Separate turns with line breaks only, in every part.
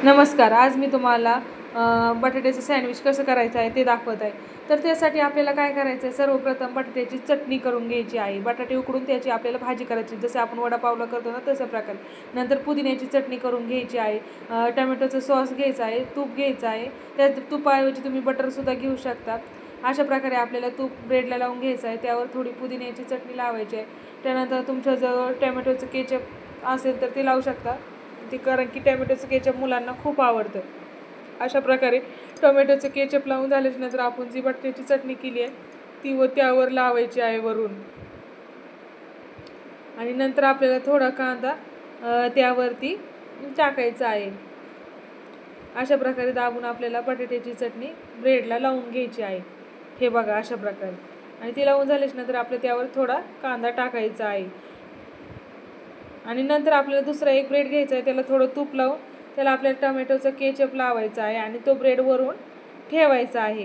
नमस्कार. आज मी तुम्हाला बटाट्याचं सँडविच कसं करायचं आहे ते दाखवत आहे. तर त्यासाठी आपल्याला काय करायचं आहे, सर्वप्रथम बटाट्याची चटणी करून घ्यायची आहे. बटाटे उकडून त्याची आपल्याला भाजी करायची, जसं आपण वडापावला करतो ना तसं प्रकारे. नंतर पुदिन्याची चटणी करून घ्यायची आहे. टोमॅटोचं सॉस घ्यायचं आहे, तूप घ्यायचं आहे. त्या तुपाऐवजी तुम्ही बटरसुद्धा घेऊ शकता. अशा प्रकारे आपल्याला तूप ब्रेडला लावून घ्यायचं आहे. त्यावर थोडी पुदिन्याची चटणी लावायची आहे. त्यानंतर तुमच्याजवळ टोमॅटोचं केचप असेल तर ते लावू शकता, कारण की टोमॅटोचं केचप मुलांना खूप आवडतं. अशा प्रकारे टोमॅटोचं केचप लावून झाल्याच्यानंतर आपण जी बटाट्याची चटणी केली आहे ती त्यावर लावायची आहे वरून. आणि नंतर आपल्याला थोडा कांदा त्यावरती टाकायचा आहे. अशा प्रकारे दाबून आपल्याला बटाट्याची चटणी ब्रेडला लावून घ्यायची आहे. हे बघा अशा प्रकारे. आणि ती लावून झाल्याच्यानंतर आपल्याला त्यावर थोडा कांदा टाकायचा आहे. आणि नंतर आपल्याला दुसरा एक ब्रेड घ्यायचा आहे, त्याला थोडं तूप लावून त्याला आपल्याला टोमॅटोचा केचप लावायचा आहे आणि तो ब्रेड वरून ठेवायचा आहे.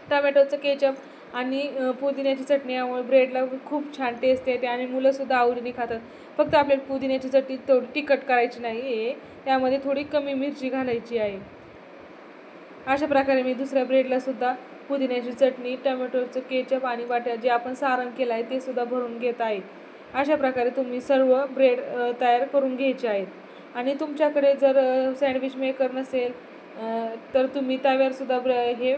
टोमॅटोचं केचप आणि पुदिन्याची चटणी यामुळे ब्रेडला खूप छान टेस्ट येते आणि मुलंसुद्धा आवडीने खातात. फक्त आपल्याला पुदिन्याची चटणी थोडी तिखट करायची नाही आहे, त्यामध्ये थोडी कमी मिरची घालायची आहे. अशा प्रकारे मी दुसऱ्या ब्रेडलासुद्धा पुदिन्याची चटणी, टोमॅटोचं केचप आणि जे आपण सारण केलं आहे ते सुद्धा भरून घेत आहे. अशा प्रकारे तुम्ही सर्व ब्रेड तयार करून घ्यायचे आहेत. आणि तुमच्याकडे जर सँडविच मेकर नसेल तर तुम्ही तव्यावरसुद्धा हे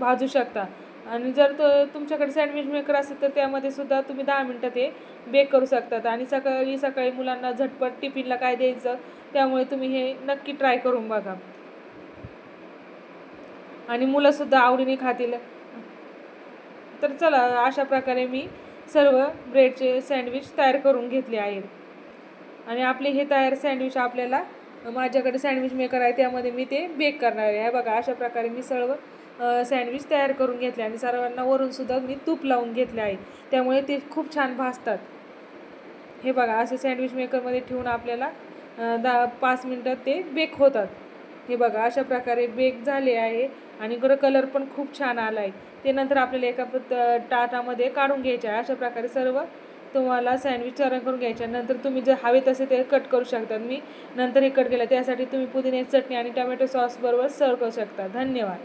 भाजू शकता. आणि जर तुमच्याकडे सँडविच मेकर असेल तर त्यामध्ये सुद्धा तुम्ही 10 मिनटात हे बेक करू शकतात. आणि सकाळी मुलांना झटपट टिफिनला काय द्यायचं, त्यामुळे तुम्ही हे नक्की ट्राय करून बघा आणि मुलंसुद्धा आवडीने खातील. तर चला, अशा प्रकारे मी सर्व ब्रेडचे सँडविच तयार करून घेतले आहेत. आणि आपले हे तयार सँडविच आपल्याला माझ्याकडे सँडविच मेकर आहे, त्यामध्ये मी ते बेक करणार आहे. बघा अशा प्रकारे मी सर्व सँडविच तयार करून घेतले आणि सर्वांना वरूनसुद्धा मी तूप लावून घेतले आहे, त्यामुळे ते खूप छान भाजतात. हे बघा असे सँडविच मेकरमध्ये ठेवून आपल्याला 5 मिनटात ते बेक होतात. हे बघा अशा प्रकारे बेक झाले आहे आणि कलर पण खूप छान आला आहे. ते नंतर आपल्याला एका ताटामध्ये काढून घ्यायचे आहे. अशा प्रकारे सर्व तुम्हाला सँडविच तयार करून घ्यायचे. नंतर तुम्ही जर हवे तसे ते कट करू शकता. मी नंतर हे कट केलं, त्यासाठी तुम्ही पुदिन्याची चटणी आणि टोमॅटो सॉस बरोबर सर्व करू शकता. धन्यवाद.